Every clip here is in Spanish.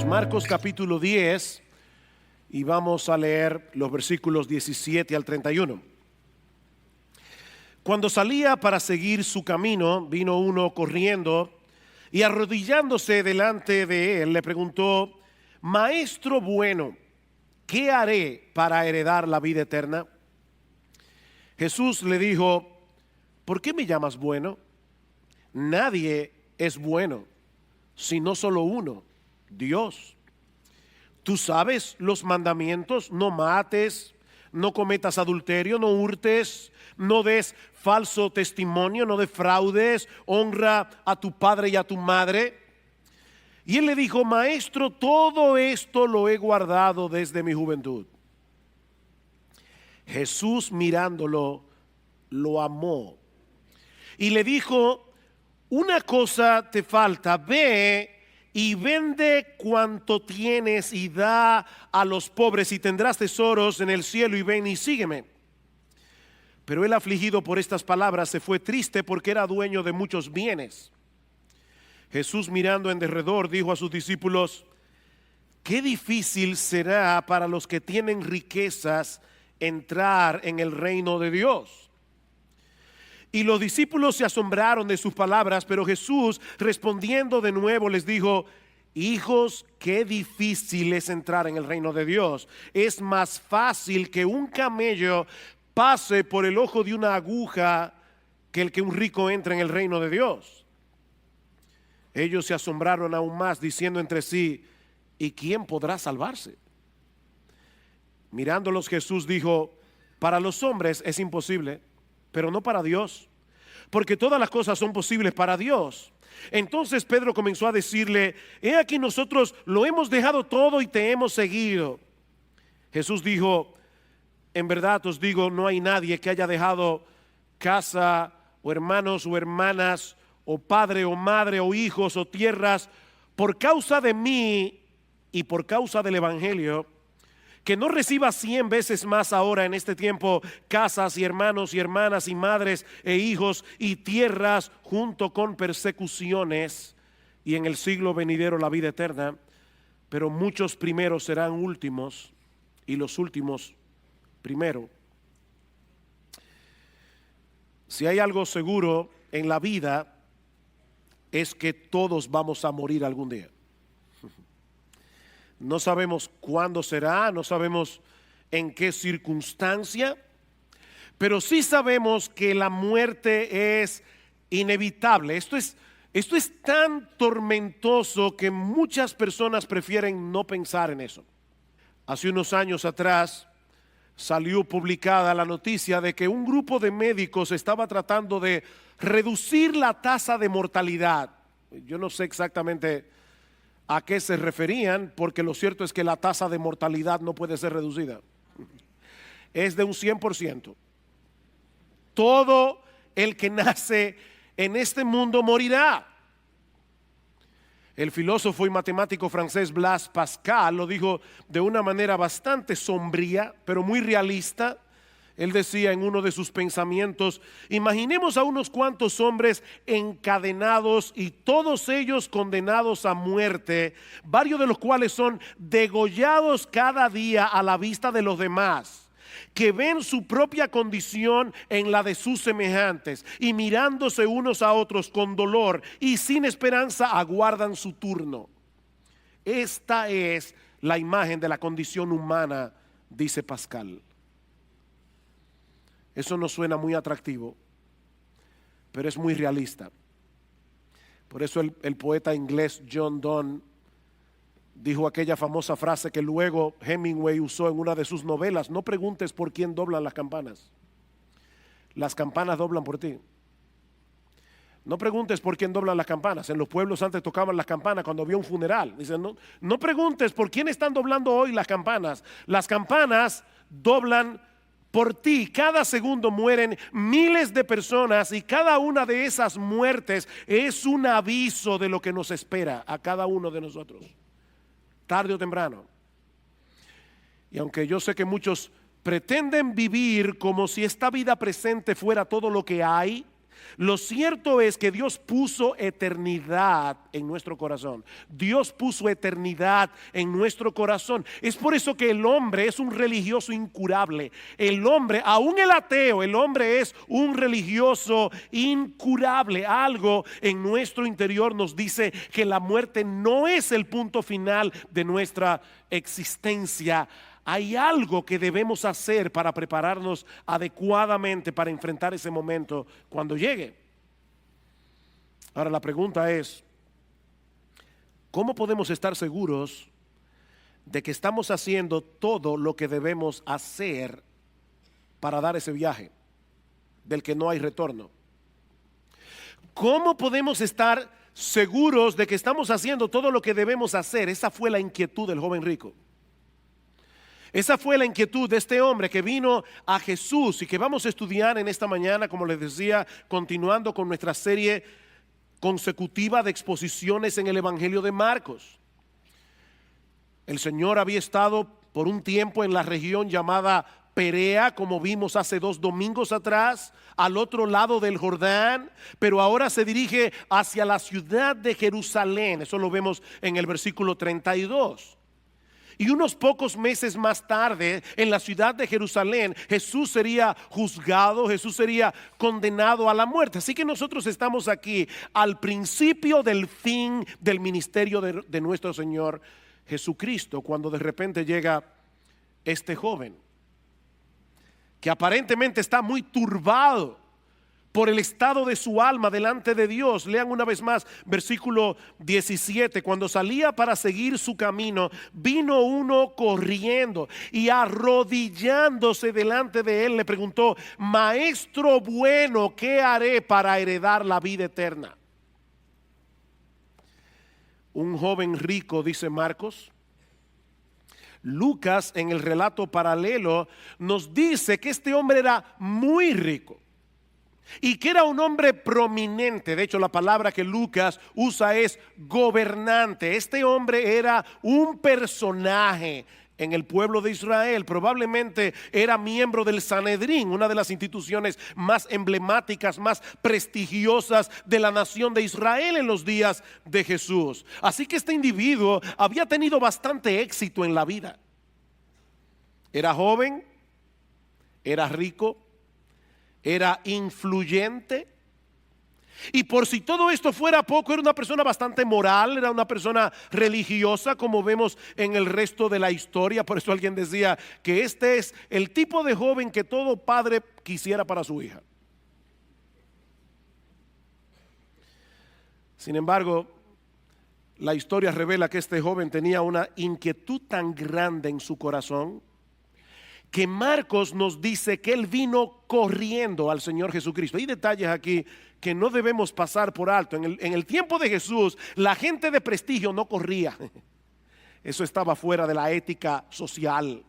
Marcos capítulo 10 y vamos a leer los versículos 17 al 31. Cuando salía para seguir su camino, vino uno corriendo y arrodillándose delante de él le preguntó: Maestro bueno, ¿qué haré para heredar la vida eterna? Jesús le dijo: ¿por qué me llamas bueno? Nadie es bueno, sino solo uno, Dios. Tú sabes los mandamientos: no mates, no cometas adulterio, no hurtes, no des falso testimonio, no defraudes, honra a tu padre y a tu madre. Y él le dijo: Maestro, todo esto lo he guardado desde mi juventud. Jesús, mirándolo, lo amó y le dijo: una cosa te falta, ve y vende cuanto tienes y da a los pobres y tendrás tesoros en el cielo, y ven y sígueme. Pero él, afligido por estas palabras, se fue triste porque era dueño de muchos bienes. Jesús, mirando en derredor, dijo a sus discípulos: qué difícil será para los que tienen riquezas entrar en el reino de Dios. Y los discípulos se asombraron de sus palabras, pero Jesús, respondiendo de nuevo, les dijo: hijos, qué difícil es entrar en el reino de Dios. Es más fácil que un camello pase por el ojo de una aguja que el que un rico entre en el reino de Dios. Ellos se asombraron aún más, diciendo entre sí: ¿y quién podrá salvarse? Mirándolos, Jesús dijo: para los hombres es imposible, pero no para Dios, porque todas las cosas son posibles para Dios. Entonces Pedro comenzó a decirle: he aquí, nosotros lo hemos dejado todo y te hemos seguido. Jesús dijo: en verdad os digo, no hay nadie que haya dejado casa o hermanos o hermanas o padre o madre o hijos o tierras por causa de mí y por causa del evangelio, que no reciba 100 veces más ahora en este tiempo casas y hermanos y hermanas y madres e hijos y tierras, junto con persecuciones, y en el siglo venidero la vida eterna. Pero muchos primeros serán últimos y los últimos primero. Si hay algo seguro en la vida, es que todos vamos a morir algún día. No sabemos cuándo será, no sabemos en qué circunstancia, pero sí sabemos que la muerte es inevitable. Esto es tan tormentoso que muchas personas prefieren no pensar en eso. Hace unos años atrás salió publicada la noticia de que un grupo de médicos estaba tratando de reducir la tasa de mortalidad. Yo no sé exactamente a qué se referían, porque lo cierto es que la tasa de mortalidad no puede ser reducida. Es de un 100%. Todo el que nace en este mundo morirá. El filósofo y matemático francés Blaise Pascal lo dijo de una manera bastante sombría, pero muy realista. Él decía en uno de sus pensamientos: imaginemos a unos cuantos hombres encadenados y todos ellos condenados a muerte, varios de los cuales son degollados cada día a la vista de los demás, que ven su propia condición en la de sus semejantes y mirándose unos a otros con dolor y sin esperanza aguardan su turno. Esta es la imagen de la condición humana, dice Pascal. Eso no suena muy atractivo, pero es muy realista. Por eso el poeta inglés John Donne dijo aquella famosa frase que luego Hemingway usó en una de sus novelas: no preguntes por quién doblan las campanas doblan por ti. No preguntes por quién doblan las campanas. En los pueblos antes tocaban las campanas cuando había un funeral. Dicen: no preguntes por quién están doblando hoy las campanas doblan por ti. Cada segundo mueren miles de personas y cada una de esas muertes es un aviso de lo que nos espera a cada uno de nosotros, tarde o temprano. Y aunque yo sé que muchos pretenden vivir como si esta vida presente fuera todo lo que hay, Lo cierto es que Dios puso eternidad en nuestro corazón. Dios puso eternidad en nuestro corazón. Es por eso que el hombre es un religioso incurable. El hombre, aún el ateo, el hombre es un religioso incurable. Algo en nuestro interior nos dice que la muerte no es el punto final de nuestra existencia. Hay algo que debemos hacer para prepararnos adecuadamente para enfrentar ese momento cuando llegue. Ahora la pregunta es, ¿cómo podemos estar seguros de que estamos haciendo todo lo que debemos hacer para dar ese viaje del que no hay retorno? ¿Cómo podemos estar seguros de que estamos haciendo todo lo que debemos hacer? Esa fue la inquietud del joven rico. Esa fue la inquietud de este hombre que vino a Jesús y que vamos a estudiar en esta mañana, como les decía, continuando con nuestra serie consecutiva de exposiciones en el Evangelio de Marcos. El Señor había estado por un tiempo en la región llamada Perea, como vimos hace 2 domingos atrás, al otro lado del Jordán, pero ahora se dirige hacia la ciudad de Jerusalén. Eso lo vemos en el versículo 32. Y unos pocos meses más tarde, en la ciudad de Jerusalén, Jesús sería juzgado, Jesús sería condenado a la muerte. Así que nosotros estamos aquí al principio del fin del ministerio de nuestro Señor Jesucristo, cuando de repente llega este joven, que aparentemente está muy turbado por el estado de su alma delante de Dios. Lean una vez más versículo 17. Cuando salía para seguir su camino, vino uno corriendo y arrodillándose delante de él le preguntó: Maestro bueno, ¿qué haré para heredar la vida eterna? Un joven rico, dice Marcos. Lucas, en el relato paralelo, nos dice que este hombre era muy rico y que era un hombre prominente. De hecho, la palabra que Lucas usa es gobernante. Este hombre era un personaje en el pueblo de Israel. Probablemente era miembro del Sanedrín, una de las instituciones más emblemáticas, más prestigiosas de la nación de Israel en los días de Jesús. Así que este individuo había tenido bastante éxito en la vida. Era joven, era rico, era influyente, y por si todo esto fuera poco, era una persona bastante moral, era una persona religiosa, como vemos en el resto de la historia. Por eso alguien decía que este es el tipo de joven que todo padre quisiera para su hija. Sin embargo, la historia revela que este joven tenía una inquietud tan grande en su corazón que Marcos nos dice que él vino corriendo al Señor Jesucristo. Hay detalles aquí que no debemos pasar por alto. En el tiempo de Jesús, la gente de prestigio no corría. Eso estaba fuera de la ética social.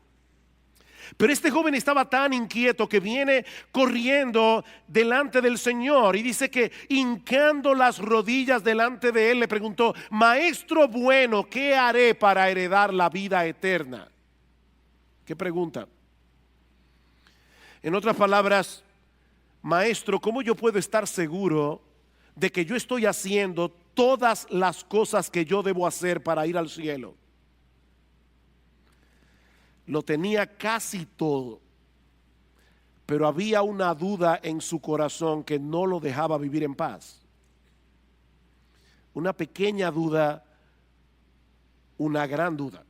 Pero este joven estaba tan inquieto que viene corriendo delante del Señor y dice que hincando las rodillas delante de él le preguntó: Maestro bueno, ¿qué haré para heredar la vida eterna? ¿Qué pregunta? En otras palabras, maestro, ¿cómo yo puedo estar seguro de que yo estoy haciendo todas las cosas que yo debo hacer para ir al cielo? Lo tenía casi todo, pero había una duda en su corazón que no lo dejaba vivir en paz. Una pequeña duda, una gran duda.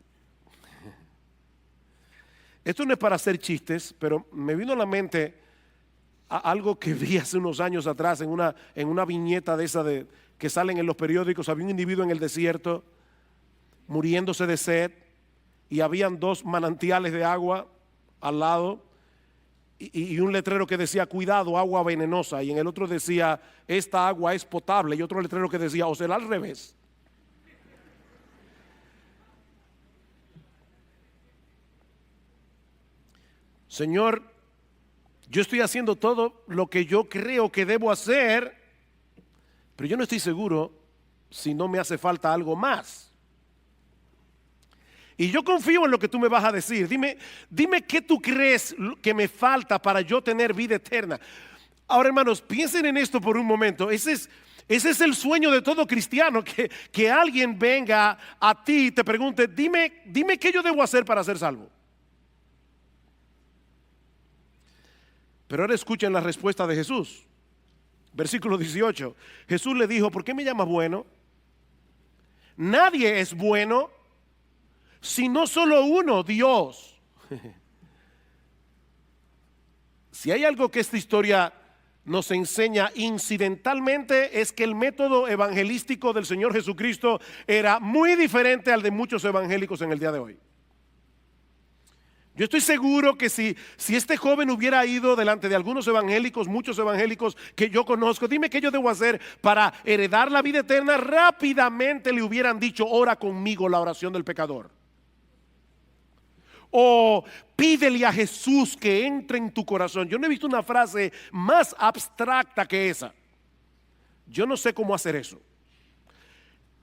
Esto no es para hacer chistes, pero me vino a la mente algo que vi hace unos años atrás en una viñeta de esa que salen en los periódicos. Había un individuo en el desierto muriéndose de sed y habían 2 manantiales de agua al lado y un letrero que decía: cuidado, agua venenosa, y en el otro decía: esta agua es potable, y otro letrero que decía: o será al revés. Señor, yo estoy haciendo todo lo que yo creo que debo hacer, pero yo no estoy seguro si no me hace falta algo más. Y yo confío en lo que tú me vas a decir. Dime qué tú crees que me falta para yo tener vida eterna. Ahora, hermanos, piensen en esto por un momento. Ese es el sueño de todo cristiano, que alguien venga a ti y te pregunte, dime qué yo debo hacer para ser salvo. Pero ahora escuchen la respuesta de Jesús. Versículo 18. Jesús le dijo, ¿por qué me llamas bueno? Nadie es bueno, sino solo uno, Dios. Si hay algo que esta historia nos enseña incidentalmente, es que el método evangelístico del Señor Jesucristo era muy diferente al de muchos evangélicos en el día de hoy. Yo estoy seguro que si este joven hubiera ido delante de algunos evangélicos, muchos evangélicos que yo conozco, dime qué yo debo hacer para heredar la vida eterna, rápidamente le hubieran dicho, ora conmigo la oración del pecador. O pídele a Jesús que entre en tu corazón. Yo no he visto una frase más abstracta que esa. Yo no sé cómo hacer eso.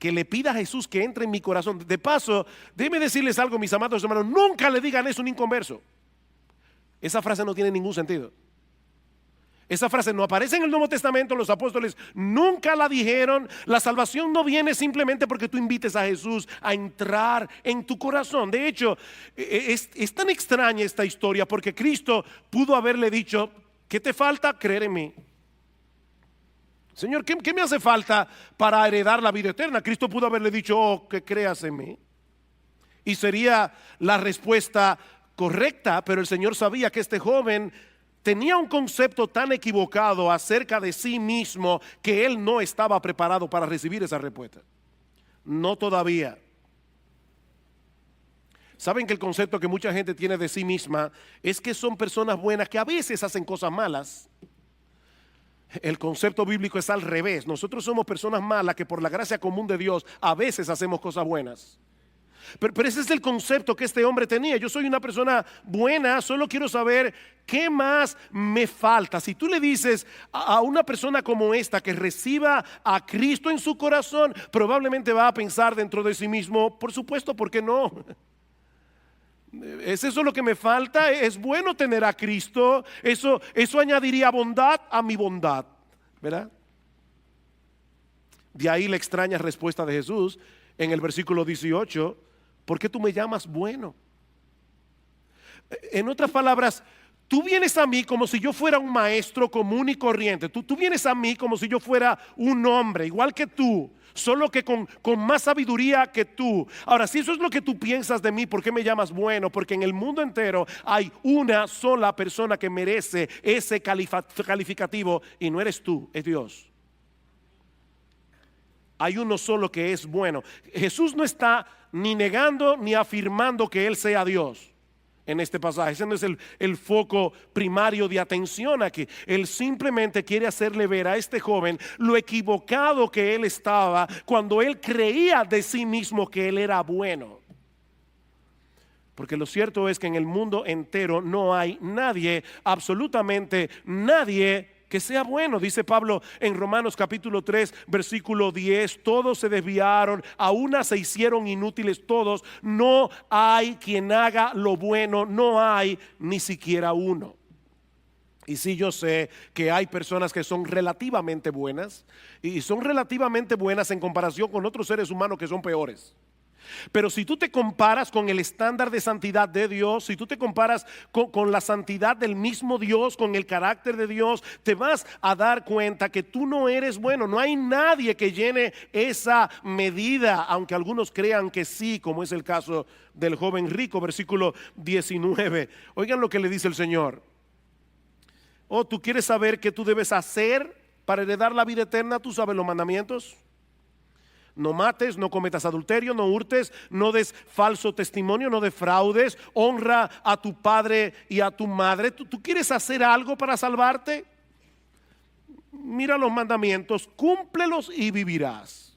Que le pida a Jesús que entre en mi corazón. De paso, déjenme decirles algo, mis amados hermanos, nunca le digan eso a un inconverso. Esa frase no tiene ningún sentido. Esa frase no aparece en el Nuevo Testamento, los apóstoles nunca la dijeron. La salvación no viene simplemente porque tú invites a Jesús a entrar en tu corazón. De hecho, es tan extraña esta historia porque Cristo pudo haberle dicho, ¿qué te falta? Creer en mí. Señor, ¿qué me hace falta para heredar la vida eterna? Cristo pudo haberle dicho, oh, que creas en mí. Y sería la respuesta correcta, pero el Señor sabía que este joven tenía un concepto tan equivocado acerca de sí mismo que él no estaba preparado para recibir esa respuesta. No todavía. Saben que el concepto que mucha gente tiene de sí misma es que son personas buenas que a veces hacen cosas malas. El concepto bíblico es al revés. Nosotros somos personas malas que por la gracia común de Dios a veces hacemos cosas buenas. Pero ese es el concepto que este hombre tenía. Yo soy una persona buena, solo quiero saber qué más me falta. Si tú le dices a una persona como esta que reciba a Cristo en su corazón, probablemente va a pensar dentro de sí mismo, por supuesto, ¿por qué no? ¿Es eso lo que me falta? Es bueno tener a Cristo. Eso añadiría bondad a mi bondad, ¿verdad? De ahí la extraña respuesta de Jesús en el versículo 18. ¿Por qué tú me llamas bueno? En otras palabras, tú vienes a mí como si yo fuera un maestro común y corriente. Tú vienes a mí como si yo fuera un hombre, igual que tú, solo que con más sabiduría que tú. Ahora, si eso es lo que tú piensas de mí, ¿por qué me llamas bueno? Porque en el mundo entero hay una sola persona que merece ese calificativo y no eres tú, es Dios. Hay uno solo que es bueno. Jesús no está ni negando ni afirmando que Él sea Dios en este pasaje. Ese no es el foco primario de atención aquí. Él simplemente quiere hacerle ver a este joven lo equivocado que él estaba cuando él creía de sí mismo que él era bueno. Porque lo cierto es que en el mundo entero no hay nadie, absolutamente nadie, que sea bueno. Dice Pablo en Romanos capítulo 3 versículo 10, todos se desviaron, a una se hicieron inútiles todos, no hay quien haga lo bueno, no hay ni siquiera uno. Y sí, yo sé que hay personas que son relativamente buenas y son relativamente buenas en comparación con otros seres humanos que son peores. Pero si tú te comparas con el estándar de santidad de Dios, si tú te comparas con la santidad del mismo Dios, con el carácter de Dios, te vas a dar cuenta que tú no eres bueno. No hay nadie que llene esa medida, aunque algunos crean que sí, como es el caso del joven rico, versículo 19. Oigan lo que le dice el Señor. Oh, ¿tú quieres saber qué tú debes hacer para heredar la vida eterna? ¿Tú sabes los mandamientos? No mates, no cometas adulterio, no hurtes, no des falso testimonio, no defraudes, honra a tu padre y a tu madre. ¿Tú quieres hacer algo para salvarte? Mira los mandamientos, cúmplelos y vivirás.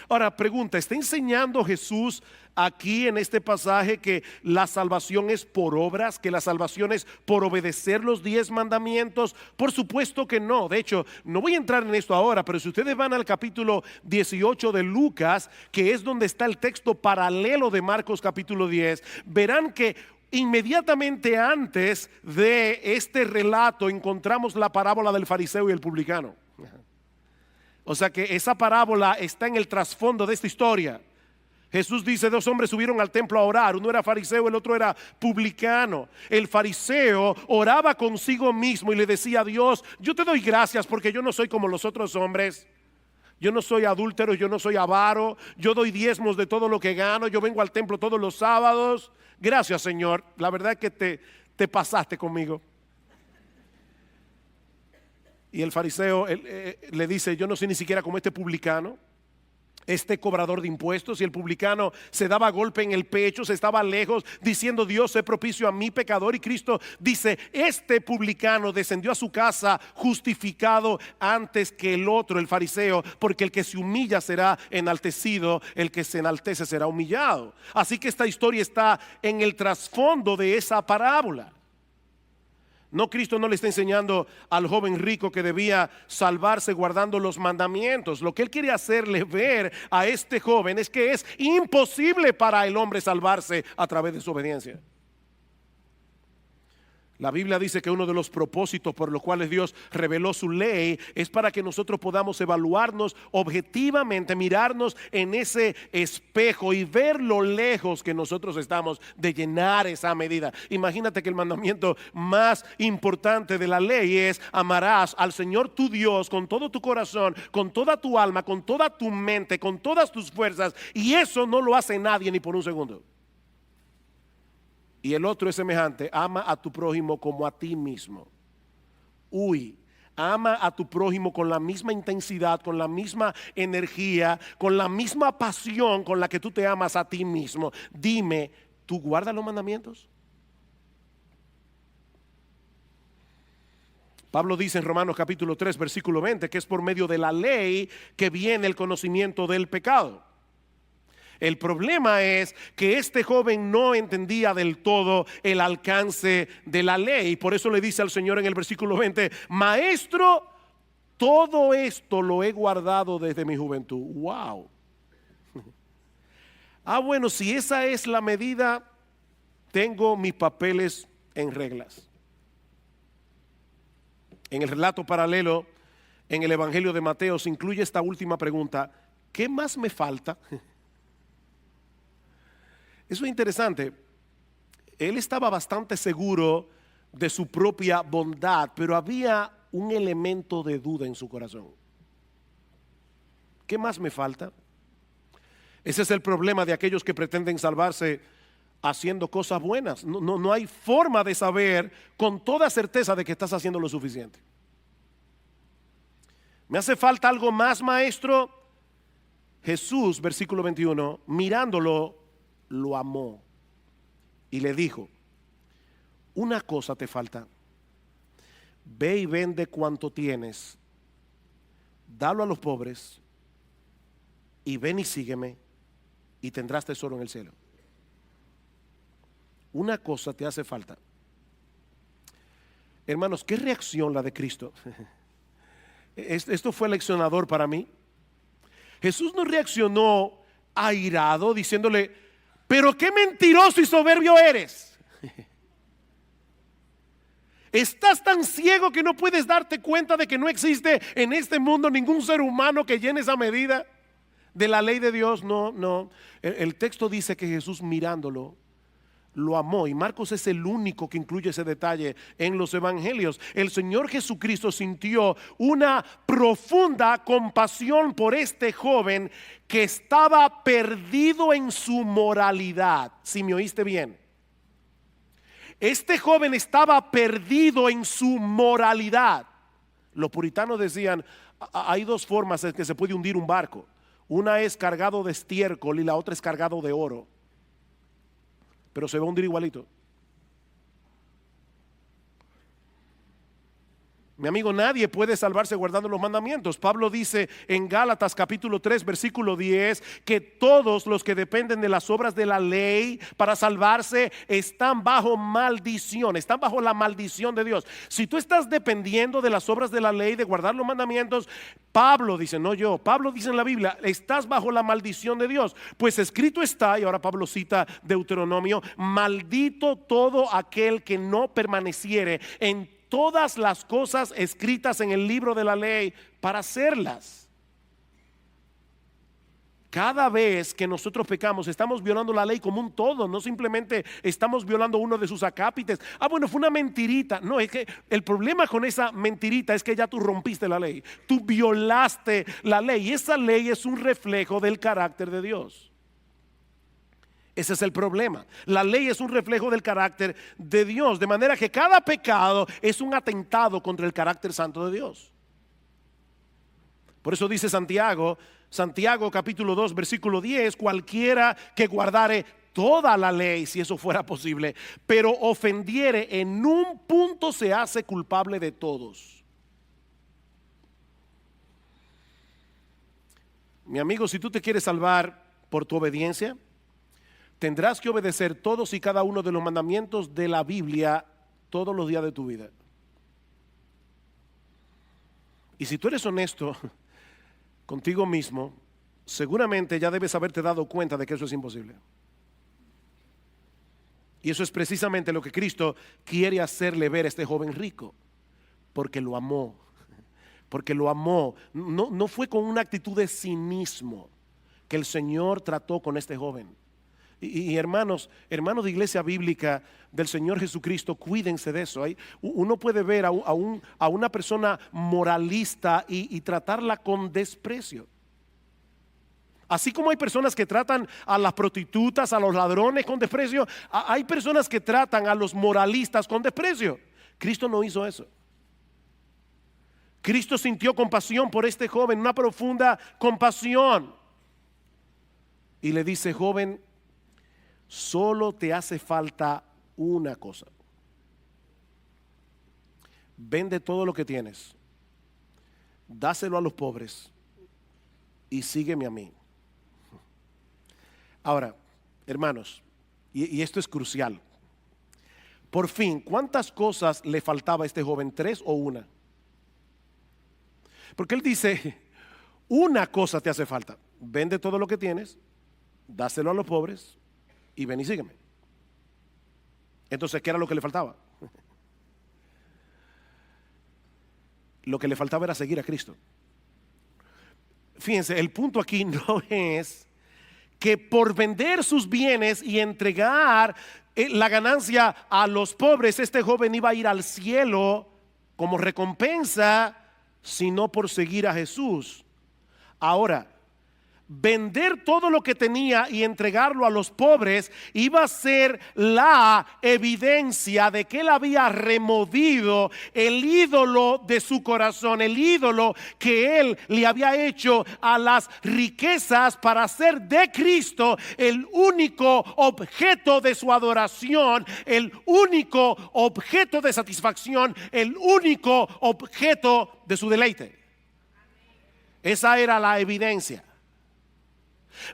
Ahora, pregunta, ¿está enseñando Jesús aquí en este pasaje que la salvación es por obras, que la salvación es por obedecer los 10 mandamientos? Por supuesto que no. De hecho, no voy a entrar en esto ahora, pero si ustedes van al capítulo 18 de Lucas, que es donde está el texto paralelo de Marcos capítulo 10, verán que inmediatamente antes de este relato encontramos la parábola del fariseo y el publicano. O sea que esa parábola está en el trasfondo de esta historia. Jesús dice, dos hombres subieron al templo a orar, uno era fariseo, el otro era publicano. El fariseo oraba consigo mismo y le decía a Dios, yo te doy gracias porque yo no soy como los otros hombres. Yo no soy adúltero, yo no soy avaro, yo doy diezmos de todo lo que gano, yo vengo al templo todos los sábados. Gracias, Señor, la verdad es que te pasaste conmigo. Y el fariseo le dice, yo no soy ni siquiera como este publicano, este cobrador de impuestos. Y el publicano se daba golpe en el pecho, se estaba lejos, diciendo, Dios, sé propicio a mi pecador. Y Cristo dice, este publicano descendió a su casa justificado antes que el otro, el fariseo, porque el que se humilla será enaltecido, el que se enaltece será humillado. Así que esta historia está en el trasfondo de esa parábola. No, Cristo no le está enseñando al joven rico que debía salvarse guardando los mandamientos. Lo que él quiere hacerle ver a este joven es que es imposible para el hombre salvarse a través de su obediencia. La Biblia dice que uno de los propósitos por los cuales Dios reveló su ley es para que nosotros podamos evaluarnos objetivamente, mirarnos en ese espejo y ver lo lejos que nosotros estamos de llenar esa medida. Imagínate que el mandamiento más importante de la ley es: amarás al Señor tu Dios con todo tu corazón, con toda tu alma, con toda tu mente, con todas tus fuerzas, y eso no lo hace nadie ni por un segundo. Y el otro es semejante: ama a tu prójimo como a ti mismo. Ama a tu prójimo con la misma intensidad, con la misma energía, con la misma pasión con la que tú te amas a ti mismo. Dime, ¿tú guardas los mandamientos? Pablo dice en Romanos capítulo 3 versículo 20 que es por medio de la ley que viene el conocimiento del pecado. El problema es que este joven no entendía del todo el alcance de la ley. Por eso le dice al Señor en el versículo 20: Maestro, todo esto lo he guardado desde mi juventud. Wow. Bueno, si esa es la medida, tengo mis papeles en reglas. En el relato paralelo, en el Evangelio de Mateo, se incluye esta última pregunta: ¿qué más me falta? Eso es interesante. Él estaba bastante seguro de su propia bondad, pero había un elemento de duda en su corazón. ¿Qué más me falta? Ese es el problema de aquellos que pretenden salvarse haciendo cosas buenas. No hay forma de saber con toda certeza de que estás haciendo lo suficiente. ¿Me hace falta algo más, maestro? Jesús, versículo 21, mirándolo, lo amó y le dijo: una cosa te falta. Ve y vende cuanto tienes, dalo a los pobres, y ven y sígueme, y tendrás tesoro en el cielo. Una cosa te hace falta. Hermanos, ¿qué reacción la de Cristo? Esto fue leccionador para mí. Jesús no reaccionó airado diciéndole: pero qué mentiroso y soberbio eres. ¿Estás tan ciego que no puedes darte cuenta de que no existe en este mundo ningún ser humano que llene esa medida de la ley de Dios? No. El texto dice que Jesús, mirándolo, lo amó, y Marcos es el único que incluye ese detalle en los evangelios. El Señor Jesucristo sintió una profunda compasión por este joven que estaba perdido en su moralidad. Si me oíste bien, este joven estaba perdido en su moralidad. Los puritanos decían: hay dos formas en que se puede hundir un barco. Una es cargado de estiércol y la otra es cargado de oro, pero se va a hundir igualito. Mi amigo, nadie puede salvarse guardando los mandamientos. Pablo dice en Gálatas capítulo 3 versículo 10 que todos los que dependen de las obras de la ley para salvarse están bajo maldición, están bajo la maldición de Dios. Si tú estás dependiendo de las obras de la ley, de guardar los mandamientos, Pablo dice, no yo, Pablo dice en la Biblia, estás bajo la maldición de Dios. Pues escrito está, y ahora Pablo cita Deuteronomio, maldito todo aquel que no permaneciere en todas las cosas escritas en el libro de la ley para hacerlas. Cada vez que nosotros pecamos, estamos violando la ley como un todo, no simplemente estamos violando uno de sus acápites. Bueno, fue una mentirita. No, es que el problema con esa mentirita es que ya tú rompiste la ley, tú violaste la ley, y esa ley es un reflejo del carácter de Dios. Ese es el problema. La ley es un reflejo del carácter de Dios, de manera que cada pecado es un atentado contra el carácter santo de Dios. Por eso dice Santiago capítulo 2 versículo 10, cualquiera que guardare toda la ley, si eso fuera posible, pero ofendiere en un punto, se hace culpable de todos. Mi amigo, si tú te quieres salvar por tu obediencia, tendrás que obedecer todos y cada uno de los mandamientos de la Biblia todos los días de tu vida. Y si tú eres honesto contigo mismo, seguramente ya debes haberte dado cuenta de que eso es imposible. Y eso es precisamente lo que Cristo quiere hacerle ver a este joven rico, porque lo amó. Porque lo amó. No fue con una actitud de cinismo que el Señor trató con este joven. Y hermanos de Iglesia Bíblica del Señor Jesucristo, cuídense de eso. Uno puede ver a una persona moralista y tratarla con desprecio. Así como hay personas que tratan a las prostitutas, a los ladrones con desprecio, hay personas que tratan a los moralistas con desprecio. Cristo no hizo eso. Cristo sintió compasión por este joven, una profunda compasión. Y le dice, joven, solo te hace falta una cosa. Vende todo lo que tienes, dáselo a los pobres y sígueme a mí. Ahora, hermanos, y esto es crucial. Por fin, ¿cuántas cosas le faltaba a este joven? ¿3 o una? Porque él dice, una cosa te hace falta. Vende todo lo que tienes, dáselo a los pobres y ven y sígueme. Entonces, ¿qué era lo que le faltaba? Lo que le faltaba era seguir a Cristo. Fíjense, el punto aquí no es que por vender sus bienes y entregar la ganancia a los pobres, este joven iba a ir al cielo como recompensa, sino por seguir a Jesús. Ahora, vender todo lo que tenía y entregarlo a los pobres iba a ser la evidencia de que él había removido el ídolo de su corazón, el ídolo que él le había hecho a las riquezas, para hacer de Cristo el único objeto de su adoración, el único objeto de satisfacción, el único objeto de su deleite. Esa era la evidencia.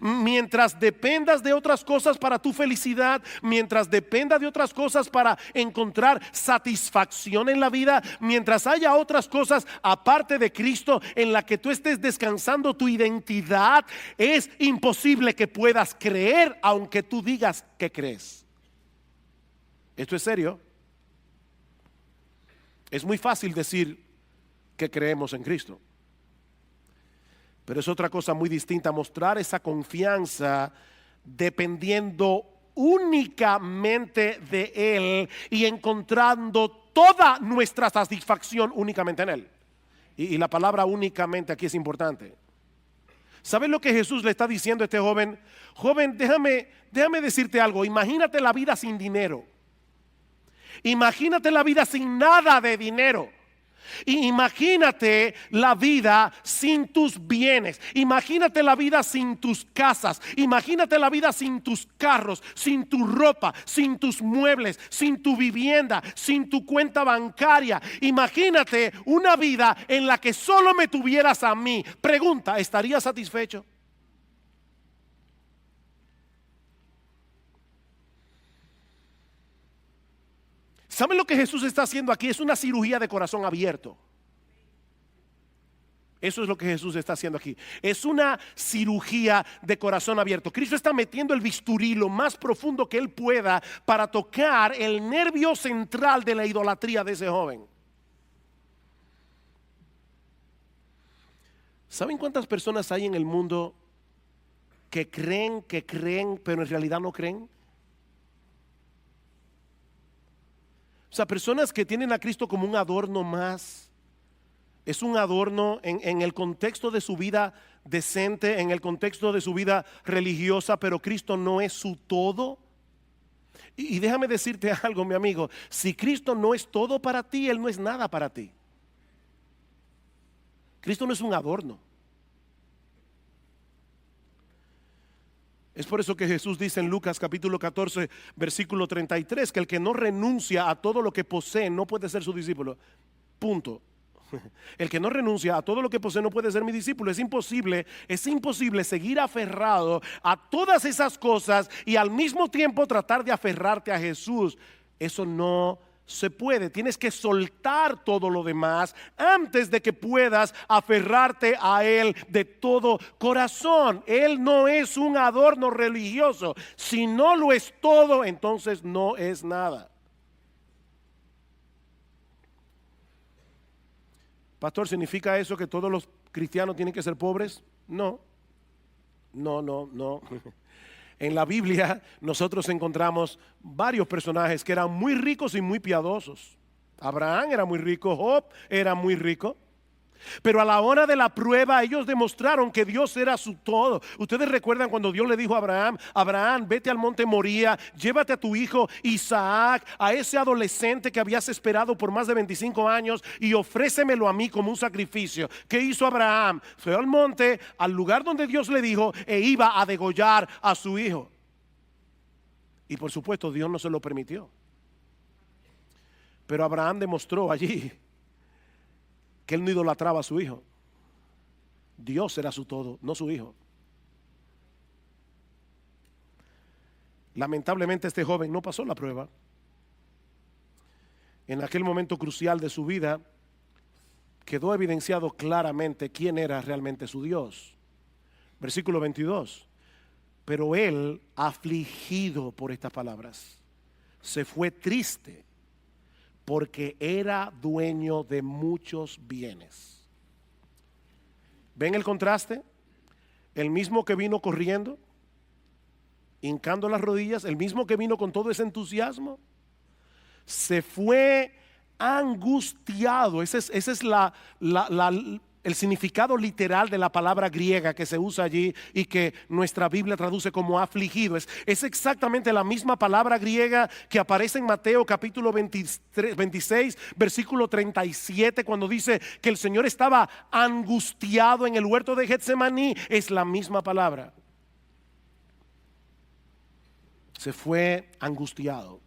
Mientras dependas de otras cosas para tu felicidad, mientras dependa de otras cosas para encontrar satisfacción en la vida, mientras haya otras cosas aparte de Cristo en la que tú estés descansando tu identidad, es imposible que puedas creer aunque tú digas que crees. Esto es serio. Es muy fácil decir que creemos en Cristo, pero es otra cosa muy distinta mostrar esa confianza dependiendo únicamente de Él y encontrando toda nuestra satisfacción únicamente en Él. Y la palabra únicamente aquí es importante. ¿Sabes lo que Jesús le está diciendo a este joven? Joven, déjame decirte algo. Imagínate la vida sin dinero. Imagínate la vida sin nada de dinero. Y imagínate la vida sin tus bienes. Imagínate la vida sin tus casas. Imagínate la vida sin tus carros, sin tu ropa, sin tus muebles, sin tu vivienda, sin tu cuenta bancaria. Imagínate una vida en la que solo me tuvieras a mí. Pregunta, ¿estarías satisfecho? ¿Saben lo que Jesús está haciendo aquí? Es una cirugía de corazón abierto. Eso es lo que Jesús está haciendo aquí. Es una cirugía de corazón abierto. Cristo está metiendo el bisturí lo más profundo que Él pueda para tocar el nervio central de la idolatría de ese joven. ¿Saben cuántas personas hay en el mundo que creen, pero en realidad no creen? O sea, personas que tienen a Cristo como un adorno más. Es un adorno en el contexto de su vida decente, en el contexto de su vida religiosa, pero Cristo no es su todo. Y déjame decirte algo, mi amigo, si Cristo no es todo para ti, Él no es nada para ti. Cristo no es un adorno. Es por eso que Jesús dice en Lucas capítulo 14 versículo 33 que el que no renuncia a todo lo que posee no puede ser su discípulo. Punto. El que no renuncia a todo lo que posee no puede ser mi discípulo. Es imposible seguir aferrado a todas esas cosas y al mismo tiempo tratar de aferrarte a Jesús. Eso no se puede. Tienes que soltar todo lo demás antes de que puedas aferrarte a Él de todo corazón. Él no es un adorno religioso. Si no lo es todo, entonces no es nada. Pastor, ¿significa eso que todos los cristianos tienen que ser pobres? No. En la Biblia nosotros encontramos varios personajes que eran muy ricos y muy piadosos. Abraham era muy rico, Job era muy rico. Pero a la hora de la prueba ellos demostraron que Dios era su todo. Ustedes recuerdan cuando Dios le dijo a Abraham: Abraham, vete al monte Moría, llévate a tu hijo Isaac, a ese adolescente que habías esperado por más de 25 años, y ofrécemelo a mí como un sacrificio. ¿Qué hizo Abraham? Fue al monte, al lugar donde Dios le dijo, e iba a degollar a su hijo. Y por supuesto Dios no se lo permitió. Pero Abraham demostró allí que él no idolatraba a su hijo. Dios era su todo, no su hijo. Lamentablemente este joven no pasó la prueba. En aquel momento crucial de su vida quedó evidenciado claramente quién era realmente su Dios. Versículo 22. Pero él, afligido por estas palabras, se fue triste, porque era dueño de muchos bienes. ¿Ven el contraste? El mismo que vino corriendo, hincando las rodillas, el mismo que vino con todo ese entusiasmo, se fue angustiado. Ese es el significado literal de la palabra griega que se usa allí y que nuestra Biblia traduce como afligido. Es exactamente la misma palabra griega que aparece en Mateo capítulo 26 versículo 37, cuando dice que el Señor estaba angustiado en el huerto de Getsemaní. Es la misma palabra. Se fue angustiado.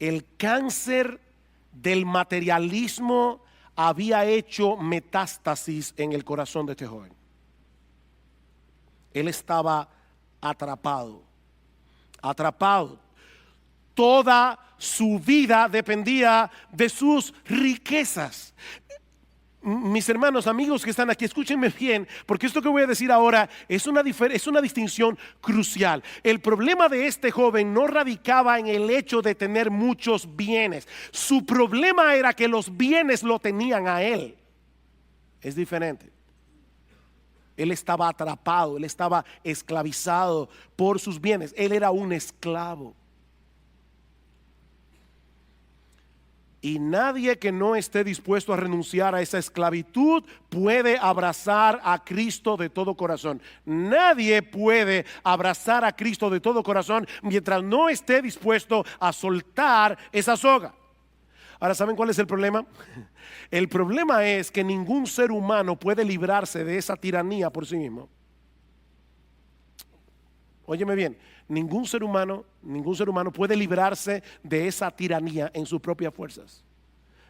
El cáncer del materialismo había hecho metástasis en el corazón de este joven. Él estaba atrapado. Toda su vida dependía de sus riquezas. Mis hermanos, amigos que están aquí, escúchenme bien, porque esto que voy a decir ahora es una distinción crucial. El problema de este joven no radicaba en el hecho de tener muchos bienes. Su problema era que los bienes lo tenían a él. Es diferente. Él estaba atrapado, él estaba esclavizado por sus bienes. Él era un esclavo. Y nadie que no esté dispuesto a renunciar a esa esclavitud puede abrazar a Cristo de todo corazón. Nadie puede abrazar a Cristo de todo corazón mientras no esté dispuesto a soltar esa soga. Ahora, ¿saben cuál es el problema? El problema es que ningún ser humano puede librarse de esa tiranía por sí mismo. Óyeme bien, ningún ser humano puede librarse de esa tiranía en sus propias fuerzas.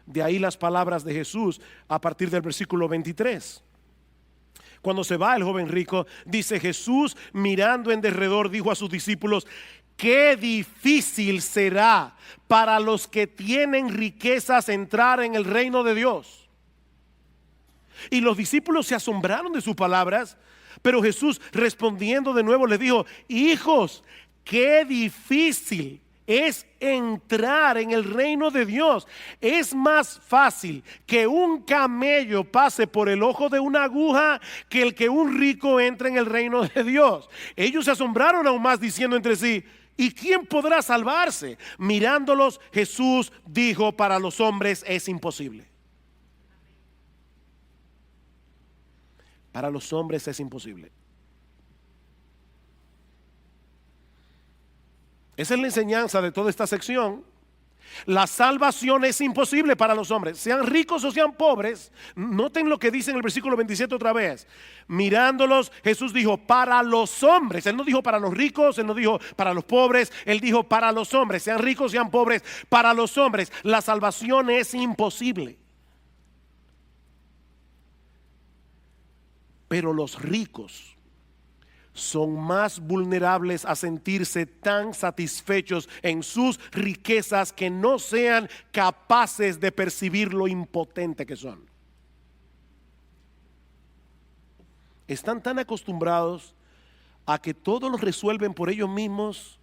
De ahí las palabras de Jesús a partir del versículo 23. Cuando se va el joven rico, dice Jesús, mirando en derredor, dijo a sus discípulos: qué difícil será para los que tienen riquezas entrar en el reino de Dios. Y los discípulos se asombraron de sus palabras, pero Jesús, respondiendo de nuevo, les dijo: hijos, qué difícil es entrar en el reino de Dios. Es más fácil que un camello pase por el ojo de una aguja que el que un rico entre en el reino de Dios. Ellos se asombraron aún más, diciendo entre sí: ¿y quién podrá salvarse? Mirándolos, Jesús dijo: para los hombres es imposible. Para los hombres es imposible. Esa es la enseñanza de toda esta sección. La salvación es imposible para los hombres, sean ricos o sean pobres. Noten lo que dice en el versículo 27 otra vez. Mirándolos, Jesús dijo: para los hombres. Él no dijo para los ricos, él no dijo para los pobres, él dijo para los hombres, sean ricos, sean pobres. Para los hombres la salvación es imposible. Pero los ricos son más vulnerables a sentirse tan satisfechos en sus riquezas que no sean capaces de percibir lo impotente que son. Están tan acostumbrados a que todo lo resuelven por ellos mismos,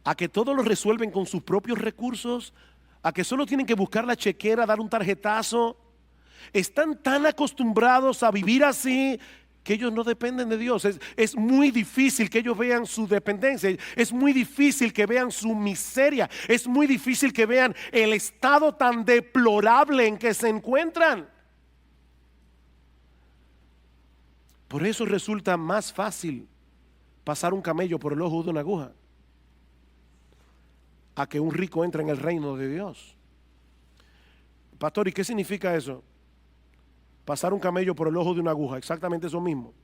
a que todo lo resuelven con sus propios recursos, a que solo tienen que buscar la chequera, dar un tarjetazo. Están tan acostumbrados a vivir así que ellos no dependen de Dios. Es muy difícil que ellos vean su dependencia. Es muy difícil que vean su miseria. Es muy difícil que vean el estado tan deplorable en que se encuentran. Por eso resulta más fácil pasar un camello por el ojo de una aguja a que un rico entre en el reino de Dios. Pastor, ¿y qué significa eso? Pasar un camello por el ojo de una aguja, exactamente eso mismo.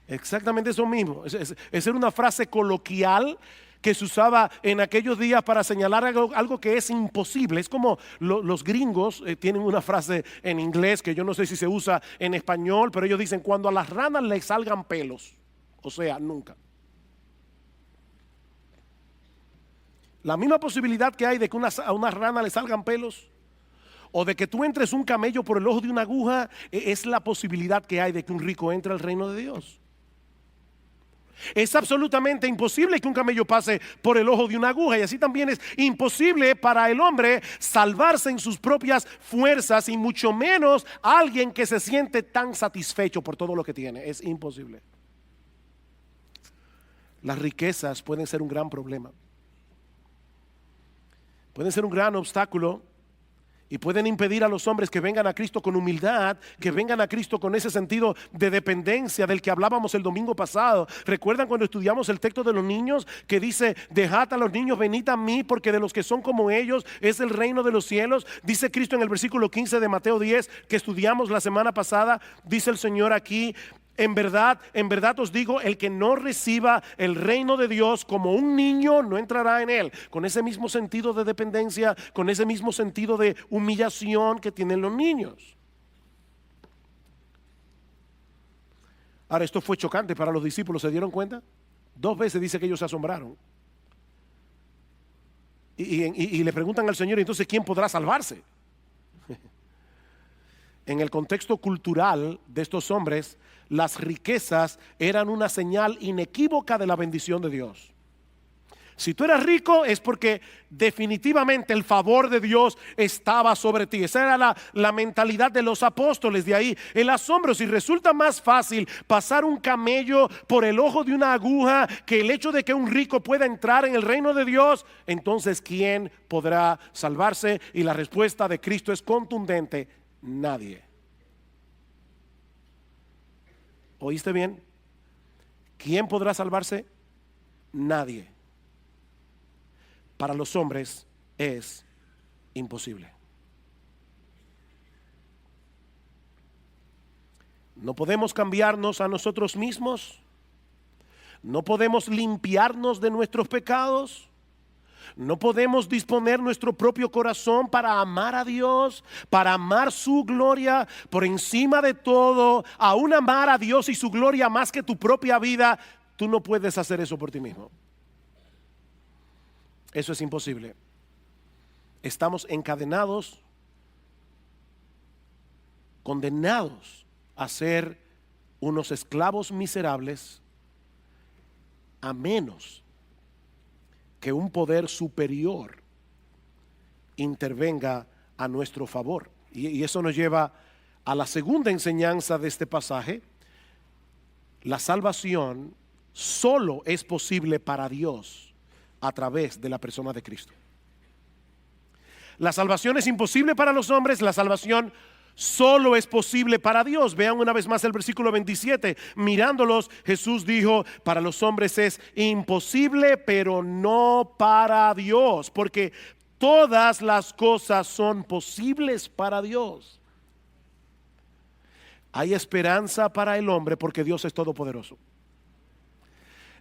Exactamente eso mismo. Esa era una frase coloquial que se usaba en aquellos días para señalar algo que es imposible. Es como los gringos tienen una frase en inglés que yo no sé si se usa en español, pero ellos dicen: cuando a las ranas les salgan pelos. O sea, nunca. La misma posibilidad que hay de que a una rana le salgan pelos, o de que tú entres un camello por el ojo de una aguja, es la posibilidad que hay de que un rico entre al reino de Dios. Es absolutamente imposible que un camello pase por el ojo de una aguja, y así también es imposible para el hombre salvarse en sus propias fuerzas, y mucho menos alguien que se siente tan satisfecho por todo lo que tiene. Es imposible. Las riquezas pueden ser un gran problema, pueden ser un gran obstáculo, y pueden impedir a los hombres que vengan a Cristo con humildad, que vengan a Cristo con ese sentido de dependencia del que hablábamos el domingo pasado. ¿Recuerdan cuando estudiamos el texto de los niños que dice: dejad a los niños, venid a mí, porque de los que son como ellos es el reino de los cielos? Dice Cristo en el versículo 15 de Mateo 10 que estudiamos la semana pasada. Dice el Señor aquí: en verdad os digo, el que no reciba el reino de Dios como un niño no entrará en él. Con ese mismo sentido de dependencia, con ese mismo sentido de humillación que tienen los niños. Ahora, esto fue chocante para los discípulos. ¿Se dieron cuenta? 2 veces dice que ellos se asombraron. Y le preguntan al Señor: entonces, ¿quién podrá salvarse? En el contexto cultural de estos hombres, las riquezas eran una señal inequívoca de la bendición de Dios. Si tú eras rico es porque definitivamente el favor de Dios estaba sobre ti. Esa era la mentalidad de los apóstoles. De ahí el asombro. Si resulta más fácil pasar un camello por el ojo de una aguja que el hecho de que un rico pueda entrar en el reino de Dios, entonces ¿quién podrá salvarse? Y la respuesta de Cristo es contundente: nadie. ¿Oíste bien? ¿Quién podrá salvarse? Nadie. para los hombres es imposible. No podemos cambiarnos a nosotros mismos. No podemos limpiarnos de nuestros pecados. No podemos disponer nuestro propio corazón para amar a Dios, para amar su gloria por encima de todo, aún amar a Dios y su gloria más que tu propia vida. Tú no puedes hacer eso por ti mismo. Eso es imposible. Estamos encadenados, condenados a ser unos esclavos miserables, a menos que un poder superior intervenga a nuestro favor. Y eso nos lleva a la segunda enseñanza de este pasaje. La salvación solo es posible para Dios a través de la persona de Cristo. La salvación es imposible para los hombres, la salvación solo es posible para Dios. Vean una vez más el versículo 27. Mirándolos, Jesús dijo: para los hombres es imposible, pero no para Dios, porque todas las cosas son posibles para Dios. Hay esperanza para el hombre porque Dios es todopoderoso.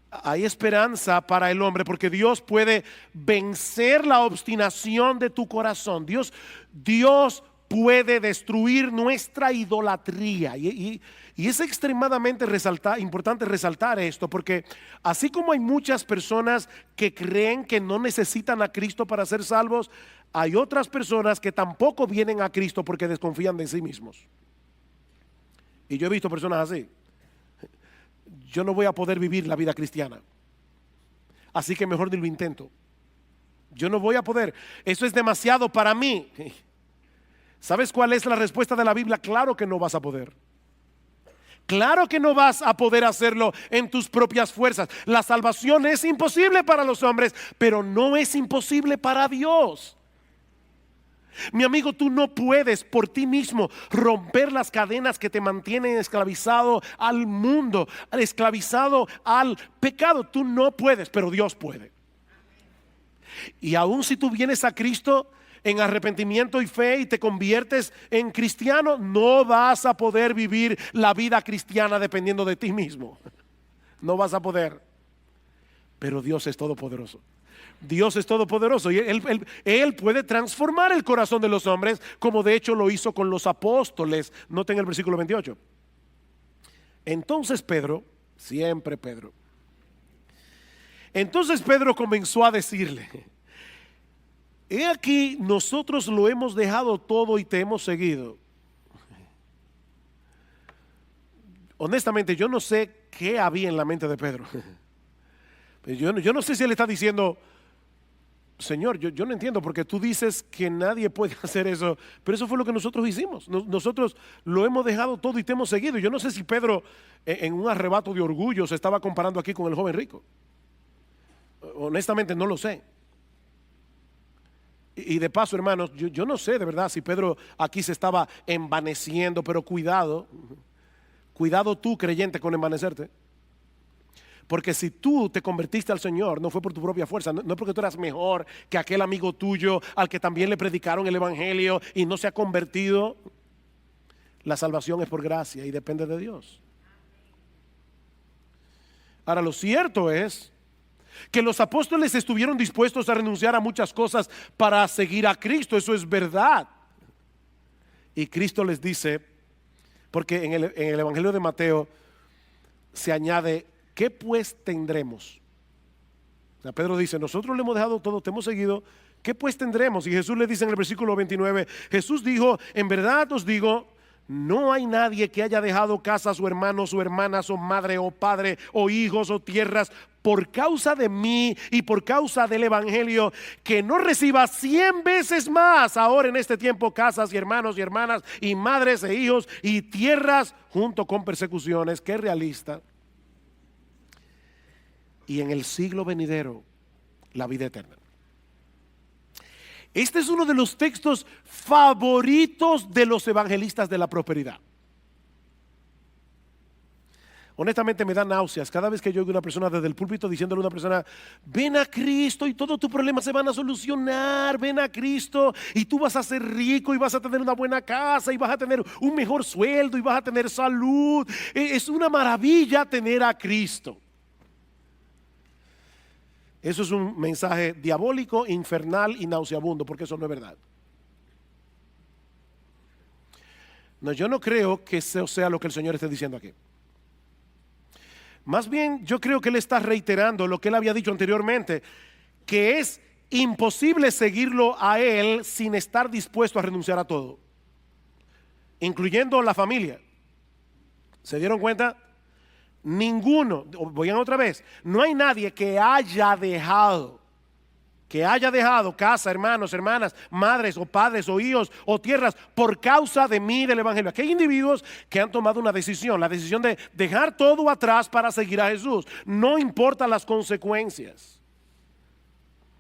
Hay esperanza para el hombre porque Dios puede vencer la obstinación de tu corazón. Dios puede destruir nuestra idolatría. Y es extremadamente importante resaltar esto, porque así como hay muchas personas que creen que no necesitan a Cristo para ser salvos, hay otras personas que tampoco vienen a Cristo porque desconfían de sí mismos. Y yo he visto personas así. Yo no voy a poder vivir la vida cristiana, así que mejor ni lo intento. Yo no voy a poder, eso es demasiado para mí. ¿Sabes cuál es la respuesta de la Biblia? Claro que no vas a poder. Claro que no vas a poder hacerlo en tus propias fuerzas. La salvación es imposible para los hombres, pero no es imposible para Dios. Mi amigo, tú no puedes por ti mismo romper las cadenas que te mantienen esclavizado al mundo, esclavizado al pecado. Tú no puedes, pero Dios puede. Y aun si tú vienes a Cristo en arrepentimiento y fe y te conviertes en cristiano, no vas a poder vivir la vida cristiana dependiendo de ti mismo. No vas a poder. Pero Dios es todopoderoso. Dios es todopoderoso y él puede transformar el corazón de los hombres, como de hecho lo hizo con los apóstoles. Noten el versículo 28. Entonces Pedro, siempre Pedro, entonces Pedro comenzó a decirle: he aquí, nosotros lo hemos dejado todo y te hemos seguido. Honestamente, yo no sé qué había en la mente de Pedro. Yo no sé si él está diciendo: Señor, yo no entiendo, porque tú dices que nadie puede hacer eso, pero eso fue lo que nosotros hicimos. Nosotros lo hemos dejado todo y te hemos seguido. Yo no sé si Pedro, en un arrebato de orgullo, se estaba comparando aquí con el joven rico. Honestamente no lo sé. Y de paso, hermanos, yo no sé de verdad si Pedro aquí se estaba envaneciendo, pero cuidado tú, creyente, con envanecerte. Porque si tú te convertiste al Señor, no fue por tu propia fuerza, no es porque tú eras mejor que aquel amigo tuyo al que también le predicaron el evangelio y no se ha convertido. La salvación es por gracia y depende de Dios. Ahora, lo cierto es que los apóstoles estuvieron dispuestos a renunciar a muchas cosas para seguir a Cristo. Eso es verdad. Y Cristo les dice, porque en el evangelio de Mateo se añade: ¿qué pues tendremos? O sea, Pedro dice: nosotros le hemos dejado todo, te hemos seguido, ¿qué pues tendremos? Y Jesús le dice en el versículo 29, Jesús dijo: en verdad os digo, no hay nadie que haya dejado casas o hermanos o hermanas o madre o padre o hijos o tierras por causa de mí y por causa del evangelio, que no reciba 100 veces más ahora en este tiempo casas y hermanos y hermanas y madres e hijos y tierras junto con persecuciones. Qué realista. Y en el siglo venidero la vida eterna. Este es uno de los textos favoritos de los evangelistas de la prosperidad. Honestamente me da náuseas cada vez que yo oigo a una persona desde el púlpito diciéndole a una persona: ven a Cristo y todos tus problemas se van a solucionar, ven a Cristo y tú vas a ser rico y vas a tener una buena casa y vas a tener un mejor sueldo y vas a tener salud. Es una maravilla tener a Cristo. Eso es un mensaje diabólico, infernal y nauseabundo, porque eso no es verdad. No, yo no creo que eso sea lo que el Señor esté diciendo aquí. Más bien, yo creo que Él está reiterando lo que Él había dicho anteriormente, que es imposible seguirlo a Él sin estar dispuesto a renunciar a todo, incluyendo la familia. ¿Se dieron cuenta? Ninguno, vayan otra vez, no hay nadie que haya dejado casa, hermanos, hermanas, madres o padres o hijos o tierras por causa de mí, del evangelio. Aquí hay individuos que han tomado una decisión, la decisión de dejar todo atrás para seguir a Jesús, no importa las consecuencias.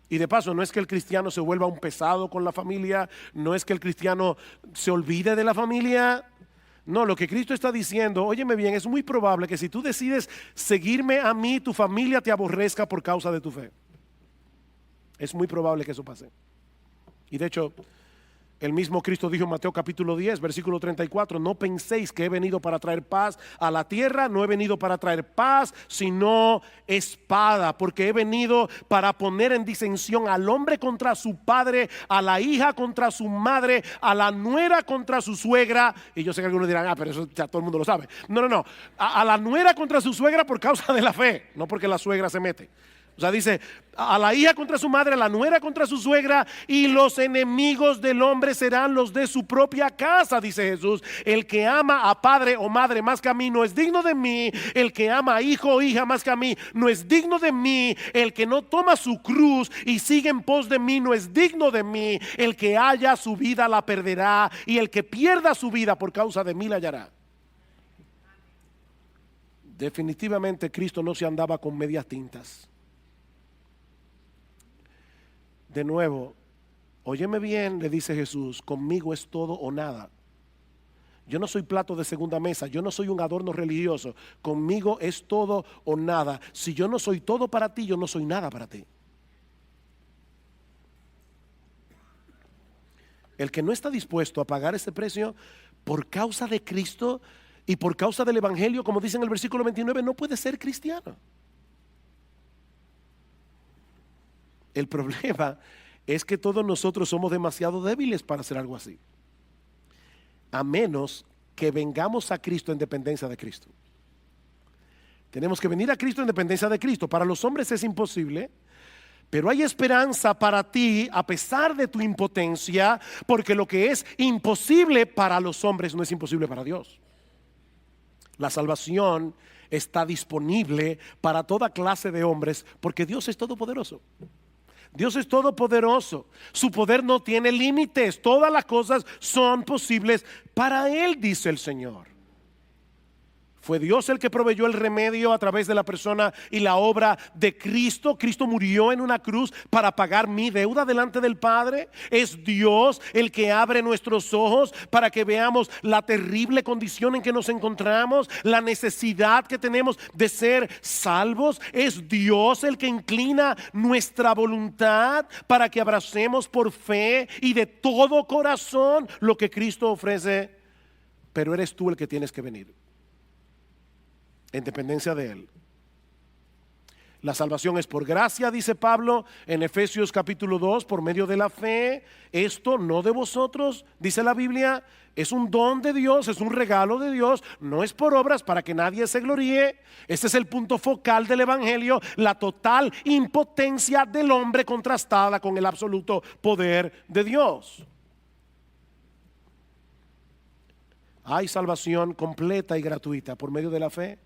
Y de paso, no es que el cristiano se vuelva un pesado con la familia, no es que el cristiano se olvide de la familia. No, lo que Cristo está diciendo, óyeme bien, es muy probable que si tú decides seguirme a mí, tu familia te aborrezca por causa de tu fe. Es muy probable que eso pase. Y de hecho, el mismo Cristo dijo en Mateo capítulo 10, versículo 34, no penséis que he venido para traer paz a la tierra, no he venido para traer paz, sino espada, porque he venido para poner en disensión al hombre contra su padre, a la hija contra su madre, a la nuera contra su suegra. Y yo sé que algunos dirán, pero eso ya todo el mundo lo sabe. No, a la nuera contra su suegra por causa de la fe, no porque la suegra se mete. O sea, dice, a la hija contra su madre, a la nuera contra su suegra, y los enemigos del hombre serán los de su propia casa, dice Jesús. El que ama a padre o madre más que a mí no es digno de mí. El que ama a hijo o hija más que a mí no es digno de mí. El que no toma su cruz y sigue en pos de mí no es digno de mí. El que haya su vida la perderá, y el que pierda su vida por causa de mí la hallará. Definitivamente Cristo no se andaba con medias tintas. De nuevo, óyeme bien, le dice Jesús, conmigo es todo o nada. Yo no soy plato de segunda mesa, yo no soy un adorno religioso. Conmigo es todo o nada. Si yo no soy todo para ti, yo no soy nada para ti. El que no está dispuesto a pagar ese precio por causa de Cristo y por causa del evangelio, como dice en el versículo 29, no puede ser cristiano. El problema es que todos nosotros somos demasiado débiles para hacer algo así, a menos que vengamos a Cristo en dependencia de Cristo. Tenemos que venir a Cristo en dependencia de Cristo. Para los hombres es imposible, pero hay esperanza para ti a pesar de tu impotencia, porque lo que es imposible para los hombres no es imposible para Dios. La salvación está disponible para toda clase de hombres, porque Dios es todopoderoso. Dios es todopoderoso, su poder no tiene límites, todas las cosas son posibles para Él, dice el Señor. Fue Dios el que proveyó el remedio a través de la persona y la obra de Cristo. Cristo murió en una cruz para pagar mi deuda delante del Padre. Es Dios el que abre nuestros ojos para que veamos la terrible condición en que nos encontramos, la necesidad que tenemos de ser salvos. Es Dios el que inclina nuestra voluntad para que abracemos por fe y de todo corazón lo que Cristo ofrece. Pero eres tú el que tienes que venir en dependencia de Él. La salvación es por gracia, dice Pablo en Efesios capítulo 2, por medio de la fe. Esto no de vosotros, dice la Biblia, es un don de Dios, es un regalo de Dios, no es por obras para que nadie se gloríe. Este es el punto focal del evangelio, la total impotencia del hombre contrastada con el absoluto poder de Dios. Hay salvación completa y gratuita por medio de la fe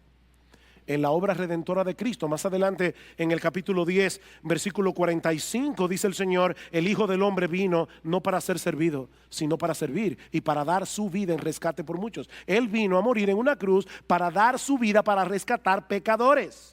en la obra redentora de Cristo. Más adelante en el capítulo 10, versículo 45, dice el Señor: el Hijo del Hombre vino no para ser servido, sino para servir y para dar su vida en rescate por muchos. Él vino a morir en una cruz para dar su vida para rescatar pecadores.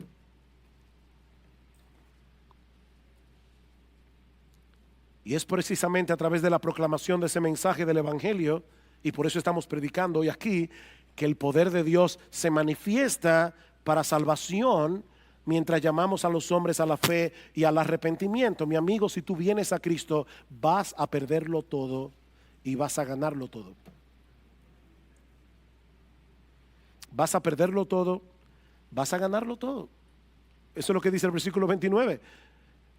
Y es precisamente a través de la proclamación de ese mensaje del evangelio, y por eso estamos predicando hoy aquí, que el poder de Dios se manifiesta para salvación mientras llamamos a los hombres a la fe y al arrepentimiento. Mi amigo, si tú vienes a Cristo, vas a perderlo todo y vas a ganarlo todo. Vas a perderlo todo, vas a ganarlo todo. Eso es lo que dice el versículo 29.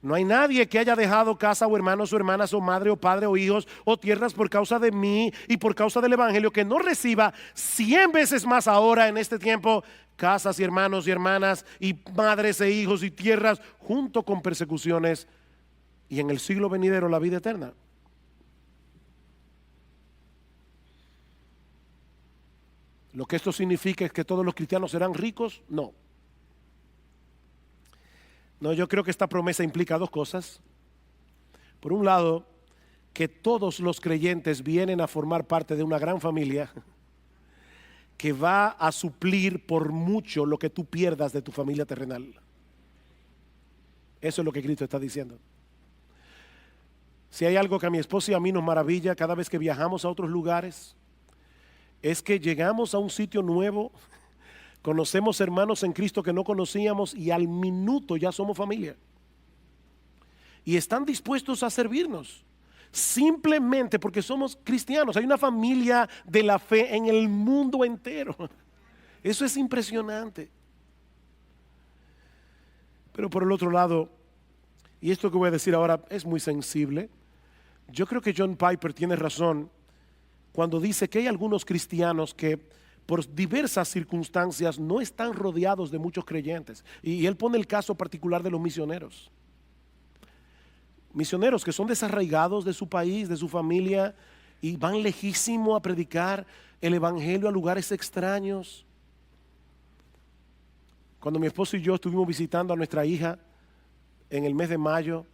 No hay nadie que haya dejado casa o hermanos o hermanas o madre o padre o hijos o tierras por causa de mí y por causa del evangelio que no reciba 100 veces más ahora en este tiempo casas y hermanos y hermanas y madres e hijos y tierras junto con persecuciones y en el siglo venidero la vida eterna. ¿Lo que esto significa es que todos los cristianos serán ricos? No. No, yo creo que esta promesa implica dos cosas. Por un lado, que todos los creyentes vienen a formar parte de una gran familia que va a suplir por mucho lo que tú pierdas de tu familia terrenal. Eso es lo que Cristo está diciendo. Si hay algo que a mi esposa y a mí nos maravilla cada vez que viajamos a otros lugares, es que llegamos a un sitio nuevo, conocemos hermanos en Cristo que no conocíamos y al minuto ya somos familia. Y están dispuestos a servirnos, simplemente porque somos cristianos. Hay una familia de la fe en el mundo entero. Eso es impresionante. Pero por el otro lado, y esto que voy a decir ahora es muy sensible, yo creo que John Piper tiene razón cuando dice que hay algunos cristianos que por diversas circunstancias no están rodeados de muchos creyentes. Y él pone el caso particular de los misioneros. Misioneros que son desarraigados de su país, de su familia, y van lejísimo a predicar el evangelio a lugares extraños. Cuando mi esposo y yo estuvimos visitando a nuestra hija en el mes de mayo,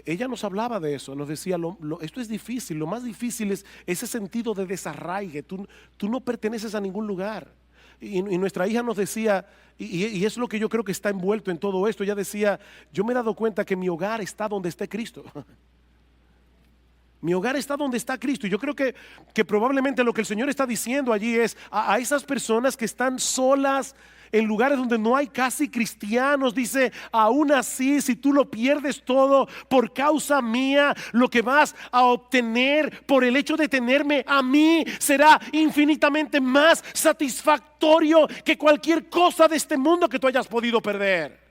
ella nos hablaba de eso, nos decía, esto es difícil, lo más difícil es ese sentido de desarraigue, tú no perteneces a ningún lugar. Y nuestra hija nos decía, y es lo que yo creo que está envuelto en todo esto, ella decía, yo me he dado cuenta que mi hogar está donde esté Cristo. Mi hogar está donde está Cristo. Y yo creo que probablemente lo que el Señor está diciendo allí es a esas personas que están solas en lugares donde no hay casi cristianos. Dice, aún así, si tú lo pierdes todo por causa mía, lo que vas a obtener por el hecho de tenerme a mí será infinitamente más satisfactorio que cualquier cosa de este mundo que tú hayas podido perder.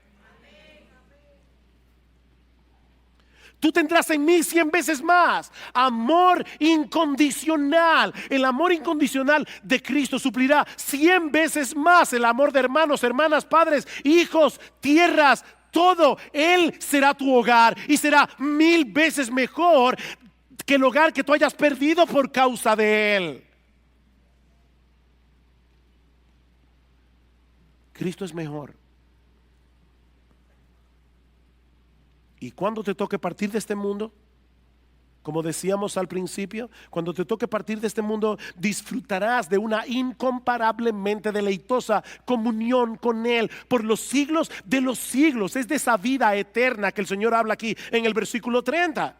Tú tendrás en mí 100 veces más. Amor incondicional. El amor incondicional de Cristo suplirá 100 veces más el amor de hermanos, hermanas, padres, hijos, tierras, todo. Él será tu hogar y será 1000 veces mejor que el hogar que tú hayas perdido por causa de Él. Cristo es mejor. Y cuando te toque partir de este mundo, como decíamos al principio, cuando te toque partir de este mundo, disfrutarás de una incomparablemente deleitosa comunión con Él por los siglos de los siglos. Es de esa vida eterna que el Señor habla aquí en el versículo 30.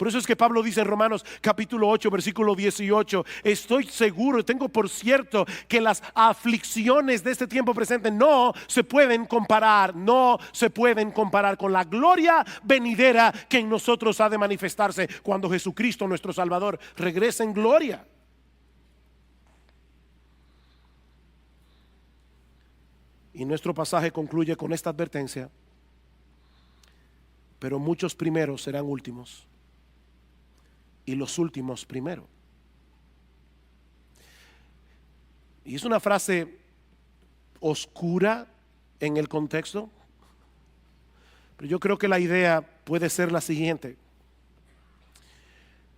Por eso es que Pablo dice en Romanos capítulo 8, versículo 18, estoy seguro y tengo por cierto que las aflicciones de este tiempo presente no se pueden comparar con la gloria venidera que en nosotros ha de manifestarse cuando Jesucristo nuestro Salvador regrese en gloria. Y nuestro pasaje concluye con esta advertencia: pero muchos primeros serán últimos y los últimos primero. Y es una frase oscura en el contexto, pero yo creo que la idea puede ser la siguiente: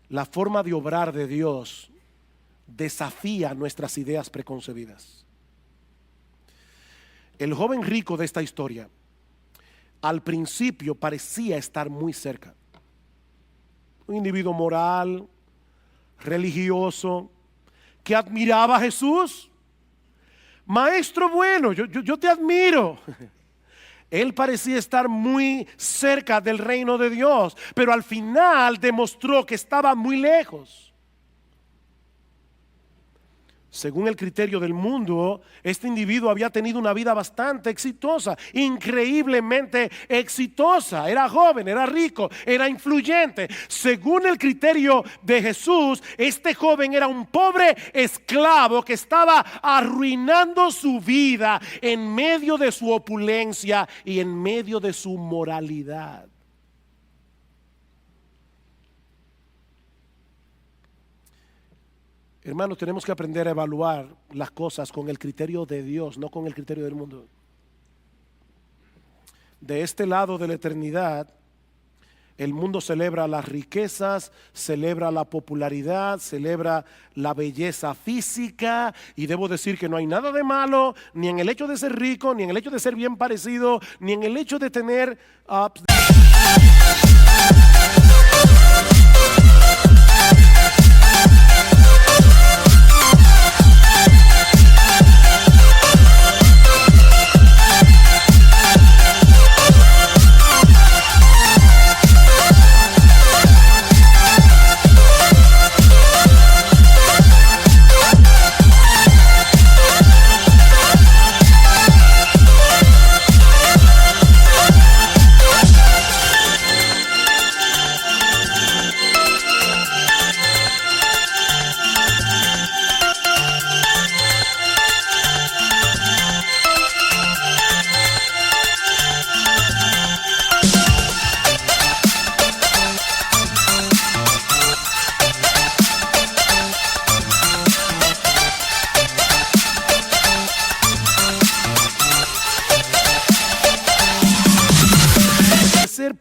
la forma de obrar de Dios desafía nuestras ideas preconcebidas. El joven rico de esta historia al principio parecía estar muy cerca. Un individuo moral, religioso, que admiraba a Jesús. Maestro bueno, yo te admiro. Él parecía estar muy cerca del reino de Dios, pero al final demostró que estaba muy lejos. Según el criterio del mundo, este individuo había tenido una vida bastante exitosa, increíblemente exitosa. Era joven, era rico, era influyente. Según el criterio de Jesús, este joven era un pobre esclavo que estaba arruinando su vida en medio de su opulencia y en medio de su moralidad. Hermanos, tenemos que aprender a evaluar las cosas con el criterio de Dios, no con el criterio del mundo. De este lado de la eternidad, el mundo celebra las riquezas, celebra la popularidad, celebra la belleza física, y debo decir que no hay nada de malo ni en el hecho de ser rico, ni en el hecho de ser bien parecido, ni en el hecho de tener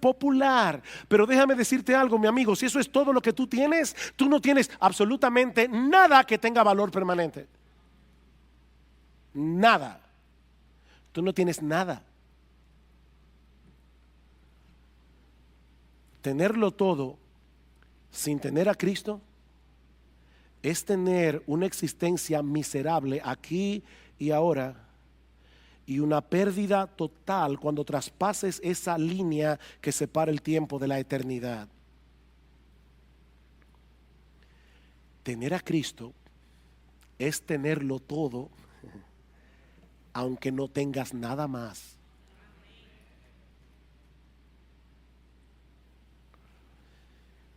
popular. Pero déjame decirte algo, mi amigo, si eso es todo lo que tú tienes, tú no tienes absolutamente nada que tenga valor permanente. Nada. Tú no tienes nada. Tenerlo todo sin tener a Cristo es tener una existencia miserable aquí y ahora, y una pérdida total cuando traspases esa línea que separa el tiempo de la eternidad. Tener a Cristo es tenerlo todo, aunque no tengas nada más.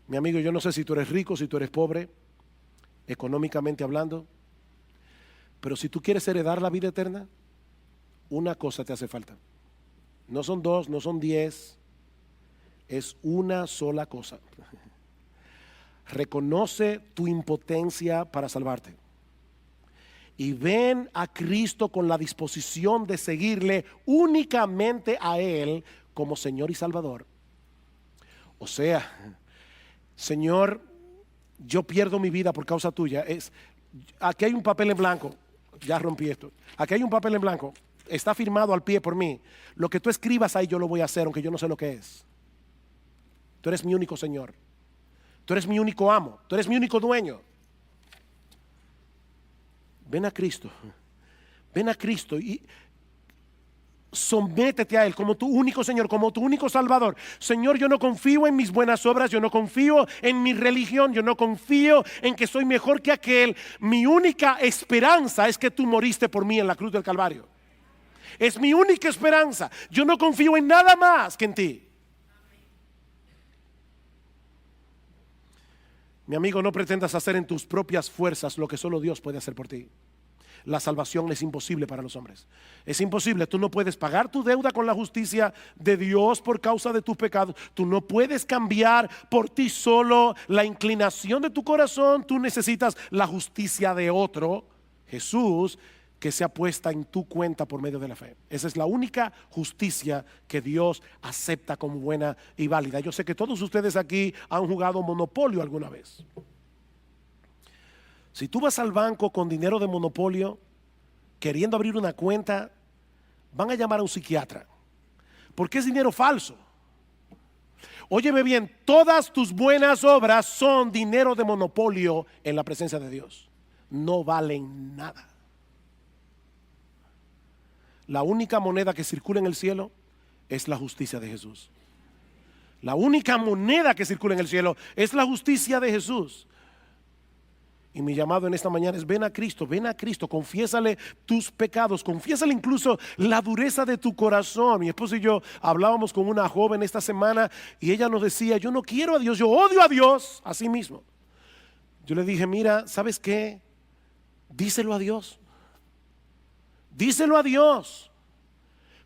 Mi amigo, yo no sé si tú eres rico, si tú eres pobre, económicamente hablando, pero si tú quieres heredar la vida eterna, una cosa te hace falta. No son dos, no son 10, es una sola cosa. Reconoce tu impotencia para salvarte y ven a Cristo con la disposición de seguirle únicamente a Él como Señor y Salvador. O sea, Señor, yo pierdo mi vida por causa tuya. Aquí hay un papel en blanco. Ya rompí esto. Aquí hay un papel en blanco. Está firmado al pie por mí. Lo que tú escribas ahí yo lo voy a hacer, aunque yo no sé lo que es. Tú eres mi único Señor. Tú eres mi único amo. Tú eres mi único dueño. Ven a Cristo. Ven a Cristo. Y Sométete a Él como tu único Señor, como tu único Salvador. Señor, yo no confío en mis buenas obras, yo no confío en mi religión, yo no confío en que soy mejor que aquel. Mi única esperanza es que tú moriste por mí en la cruz del Calvario. Es mi única esperanza. Yo no confío en nada más que en ti. Mi amigo, no pretendas hacer en tus propias fuerzas lo que solo Dios puede hacer por ti. La salvación es imposible para los hombres. Es imposible. Tú no puedes pagar tu deuda con la justicia de Dios por causa de tus pecados. Tú no puedes cambiar por ti solo la inclinación de tu corazón. Tú necesitas la justicia de otro, Jesús, que sea puesta en tu cuenta por medio de la fe. Esa es la única justicia que Dios acepta como buena y válida. Yo sé que todos ustedes aquí han jugado Monopolio alguna vez. Si tú vas al banco con dinero de Monopolio, queriendo abrir una cuenta, van a llamar a un psiquiatra, porque es dinero falso. Óyeme bien, todas tus buenas obras son dinero de monopolio en la presencia de Dios. No valen nada. La única moneda que circula en el cielo es la justicia de Jesús. La única moneda que circula en el cielo es la justicia de Jesús. Y mi llamado en esta mañana es: ven a Cristo, confiésale tus pecados, confiésale incluso la dureza de tu corazón. Mi esposo y yo hablábamos con una joven esta semana y ella nos decía: yo no quiero a Dios, yo odio a Dios a sí mismo. Yo le dije: mira, ¿sabes qué? Díselo a Dios. Díselo a Dios.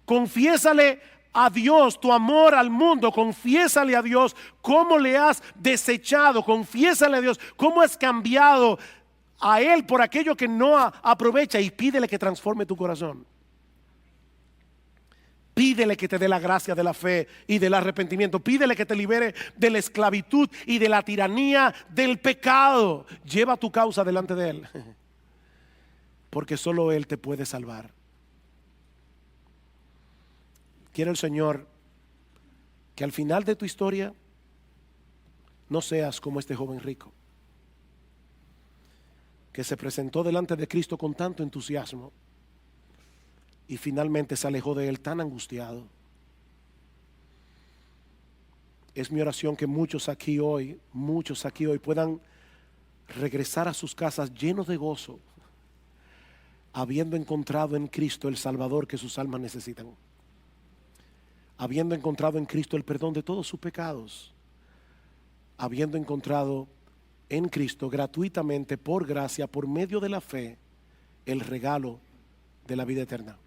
Confiésale a Dios tu amor al mundo. Confiésale a Dios cómo le has desechado. Confiésale a Dios cómo has cambiado a Él por aquello que no aprovecha, y pídele que transforme tu corazón. Pídele que te dé la gracia de la fe y del arrepentimiento. Pídele que te libere de la esclavitud y de la tiranía del pecado. Lleva tu causa delante de Él, porque solo Él te puede salvar. Quiere el Señor que al final de tu historia no seas como este joven rico, que se presentó delante de Cristo con tanto entusiasmo y finalmente se alejó de Él tan angustiado. Es mi oración que muchos aquí hoy puedan regresar a sus casas llenos de gozo, habiendo encontrado en Cristo el Salvador que sus almas necesitan, habiendo encontrado en Cristo el perdón de todos sus pecados, habiendo encontrado en Cristo gratuitamente, por gracia, por medio de la fe, el regalo de la vida eterna.